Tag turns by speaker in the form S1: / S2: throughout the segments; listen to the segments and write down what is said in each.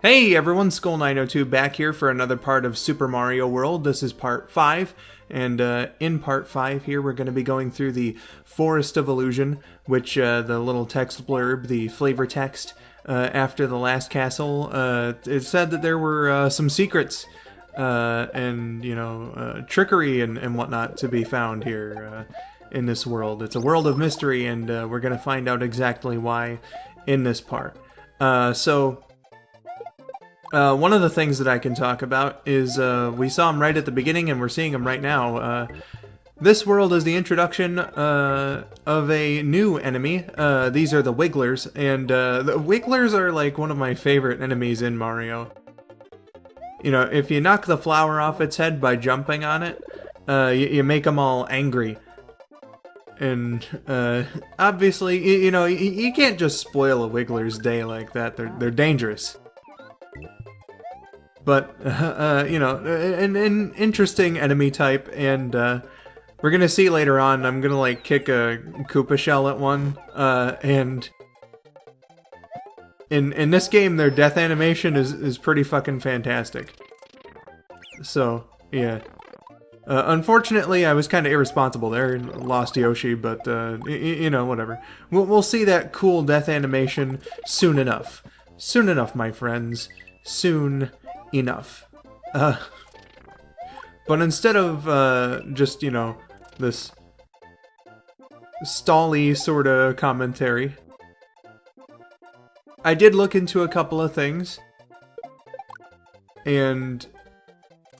S1: Hey everyone, Skull902 back here for another part of Super Mario World. This is part 5, and in part 5 here we're going to be going through the Forest of Illusion, which the little text blurb, the flavor text, after the last castle, it said that there were some secrets and, trickery and whatnot to be found here in this world. It's a world of mystery, and we're going to find out exactly why in this part. One of the things that I can talk about is we saw him right at the beginning and we're seeing him right now. This world is the introduction of a new enemy. These are the Wigglers, and the Wigglers are like one of my favorite enemies in Mario. You know, if you knock the flower off its head by jumping on it, you make them all angry. And obviously, you can't just spoil a Wiggler's day like that. They're dangerous. But, an interesting enemy type, and we're gonna see later on, I'm gonna, like, kick a Koopa shell at one, and in this game, their death animation is pretty fucking fantastic. So, yeah. Unfortunately, I was kind of irresponsible there, and lost Yoshi, but, whatever. We'll see that cool death animation soon enough. Soon enough, my friends. Soon enough. But instead of just, this stally sort of commentary, I did look into a couple of things, and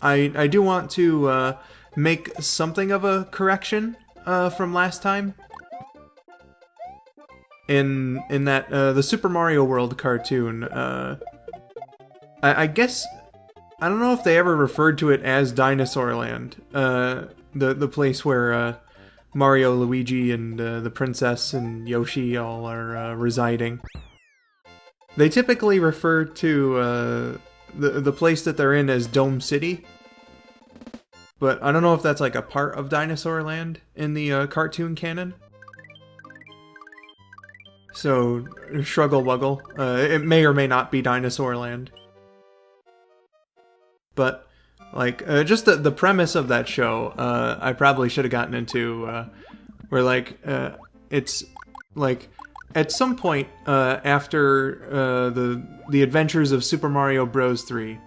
S1: I do want to make something of a correction from last time. In that the Super Mario World cartoon, I guess, I don't know if they ever referred to it as Dinosaur Land, the place where Mario, Luigi, and the princess and Yoshi all are residing. They typically refer to the place that they're in as Dome City, but I don't know if that's like a part of Dinosaur Land in the cartoon canon. So, shruggle wuggle. It may or may not be Dinosaur Land. But, like, just the premise of that show, I probably should have gotten into, where, like, it's, like, at some point, after the adventures of Super Mario Bros. 3,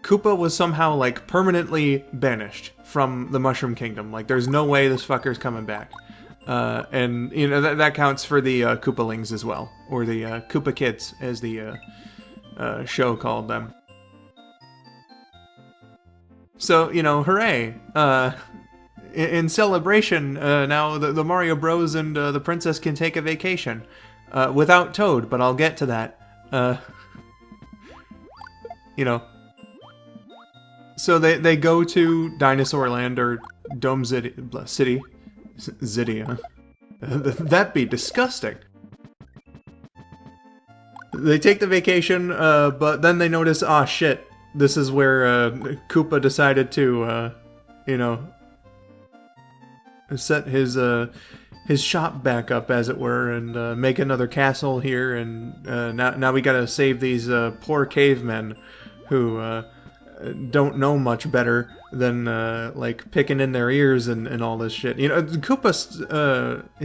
S1: Koopa was somehow, like, permanently banished from the Mushroom Kingdom. Like, there's no way this fucker's coming back. And, that counts for the Koopalings as well. Or the Koopa Kids, as the show called them. So, hooray! In celebration, now the Mario Bros. And the princess can take a vacation. Without Toad, but I'll get to that. So they go to Dinosaur Land, or Dome City. Ziddy, huh? That'd be disgusting. They take the vacation, but then they notice, ah, shit. This is where Koopa decided to, set his shop back up, as it were, and make another castle here. And now we gotta save these poor cavemen who don't know much better than like picking in their ears and all this shit. Koopa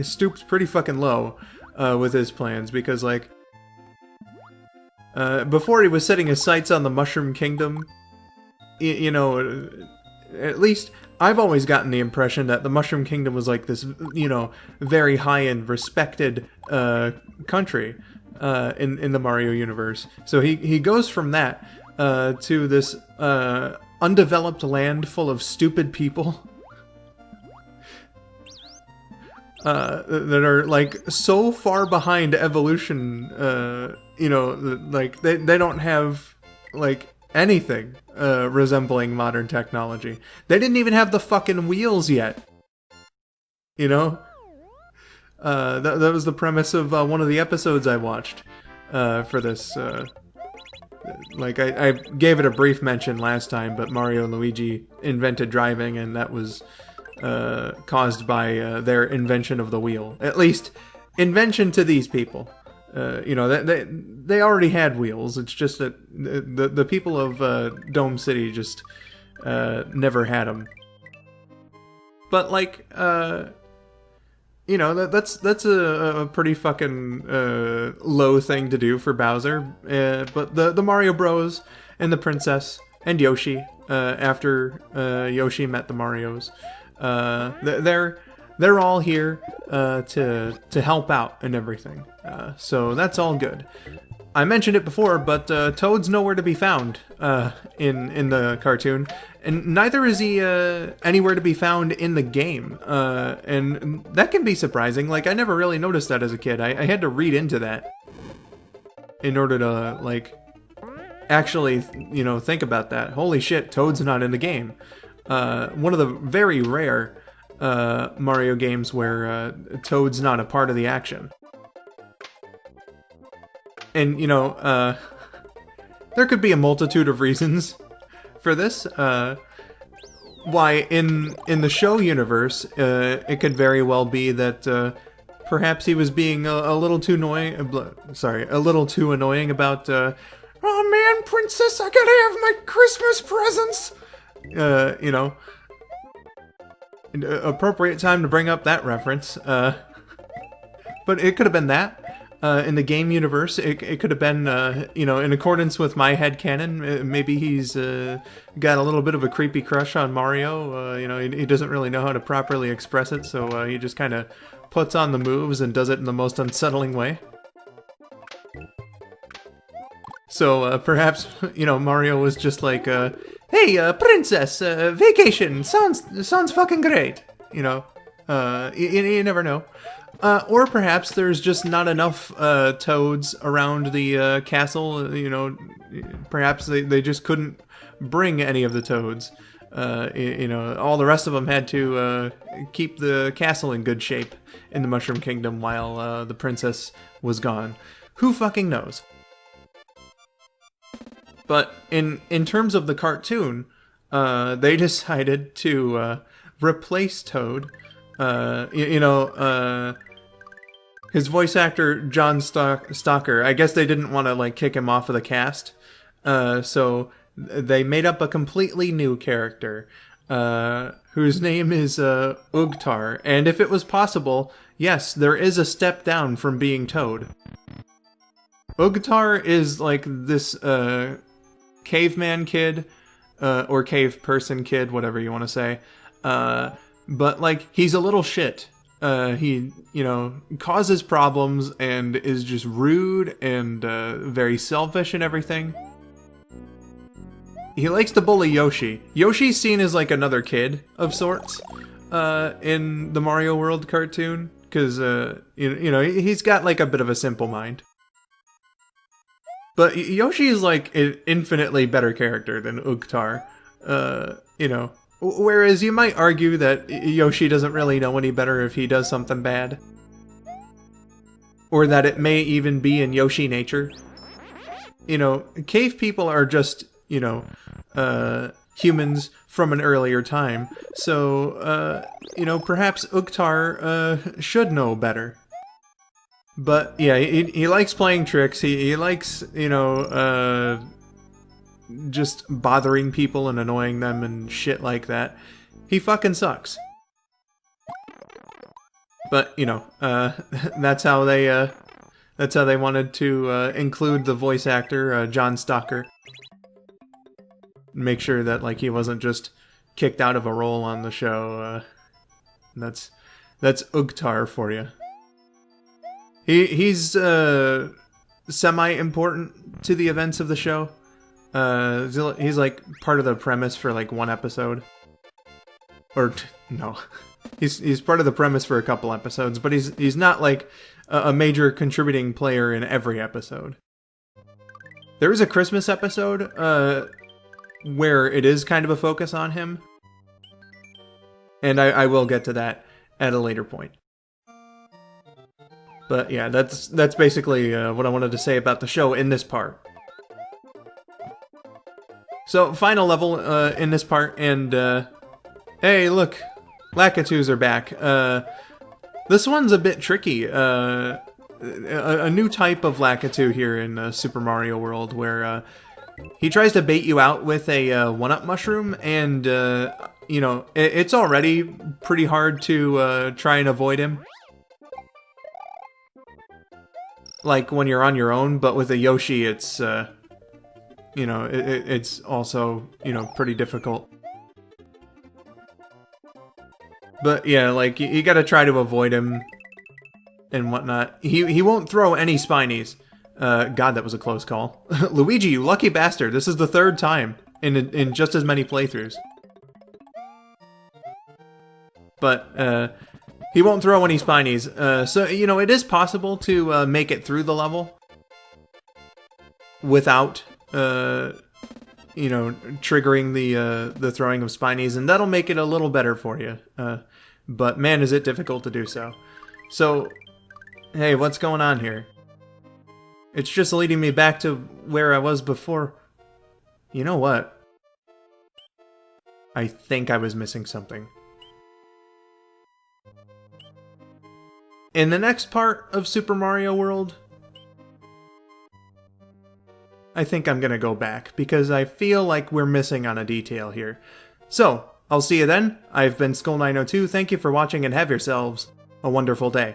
S1: stooped pretty fucking low with his plans, because like, before he was setting his sights on the Mushroom Kingdom, at least I've always gotten the impression that the Mushroom Kingdom was like this, very high-end, respected country in the Mario universe. So he goes from that to this undeveloped land full of stupid people that are like so far behind evolution, like they don't have like anything resembling modern technology. They didn't even have the fucking wheels yet. That was the premise of one of the episodes I watched for this. Like, I gave it a brief mention last time, but Mario and Luigi invented driving, and that was caused by their invention of the wheel. At least, invention to these people. you know, they already had wheels. It's just that the people of Dome City just never had them. But like, you know, that's a pretty fucking low thing to do for Bowser. But the Mario Bros. And the princess and Yoshi, after Yoshi met the Marios, they're all here to help out and everything. So that's all good. I mentioned it before, but Toad's nowhere to be found in the cartoon, and neither is he anywhere to be found in the game. And that can be surprising. Like, I never really noticed that as a kid. I had to read into that in order to, like, actually, you know, think about that. Holy shit, Toad's not in the game. One of the very rare Mario games where Toad's not a part of the action. And, you know, there could be a multitude of reasons for this. Why, in the show universe, it could very well be that perhaps he was being a little too annoying. A little too annoying about. Oh man, princess, I gotta have my Christmas presents! You know, appropriate time to bring up that reference. But it could have been that. In the game universe, it could have been, you know, in accordance with my headcanon, maybe he's got a little bit of a creepy crush on Mario. You know, he doesn't really know how to properly express it, so he just kind of puts on the moves and does it in the most unsettling way. So perhaps, you know, Mario was just like, hey, princess, vacation, sounds fucking great. You know, you never know. Or perhaps there's just not enough Toads around the castle. You know, perhaps they just couldn't bring any of the Toads. You know, all the rest of them had to keep the castle in good shape in the Mushroom Kingdom while the princess was gone. Who fucking knows? But in terms of the cartoon, they decided to replace Toad. You know, his voice actor, John Stalker, I guess they didn't want to, like, kick him off of the cast. So they made up a completely new character, whose name is Ugtar. And if it was possible, yes, there is a step down from being Toad. Ugtar is, like, this caveman kid, or cave person kid, whatever you want to say. But, like, he's a little shit. He, you know, causes problems and is just rude and very selfish and everything. He likes to bully Yoshi. Yoshi's seen as, like, another kid of sorts in the Mario World cartoon. Because, you know, he's got, like, a bit of a simple mind. But Yoshi is, like, an infinitely better character than Ugtar. You know, whereas you might argue that Yoshi doesn't really know any better if he does something bad. Or that it may even be in Yoshi nature. You know, cave people are just, you know, humans from an earlier time. So, you know, perhaps Ugtar should know better. But, yeah, he likes playing tricks. He likes, you know, just bothering people and annoying them and shit like that. He fucking sucks. But, you know, that's how they wanted to include the voice actor, John Stalker. Make sure that, like, he wasn't just kicked out of a role on the show. That's Ugtar for you. He's semi-important to the events of the show. He's like part of the premise for like one episode. Or no. He's part of the premise for a couple episodes, but he's not like a major contributing player in every episode. There is a Christmas episode where it is kind of a focus on him. And I will get to that at a later point. But yeah, that's basically what I wanted to say about the show in this part. So, final level in this part, and hey, look, Lakitus are back. This one's a bit tricky. a new type of Lakitu here in Super Mario World, where he tries to bait you out with a one-up mushroom, and you know, it's already pretty hard to try and avoid him, like when you're on your own. But with a Yoshi, it's you know, it's also, you know, pretty difficult. But yeah, like you gotta try to avoid him and whatnot. He won't throw any spinies. God, that was a close call. Luigi, you lucky bastard! This is the third time in just as many playthroughs. But he won't throw any spinies. So you know, it is possible to make it through the level without you know, triggering the throwing of spinies, and that'll make it a little better for you. But man, is it difficult to do so. So, hey, what's going on here? It's just leading me back to where I was before. You know what? I think I was missing something. In the next part of Super Mario World, I think I'm gonna go back, because I feel like we're missing on a detail here. So, I'll see you then. I've been Skull902, thank you for watching, and have yourselves a wonderful day.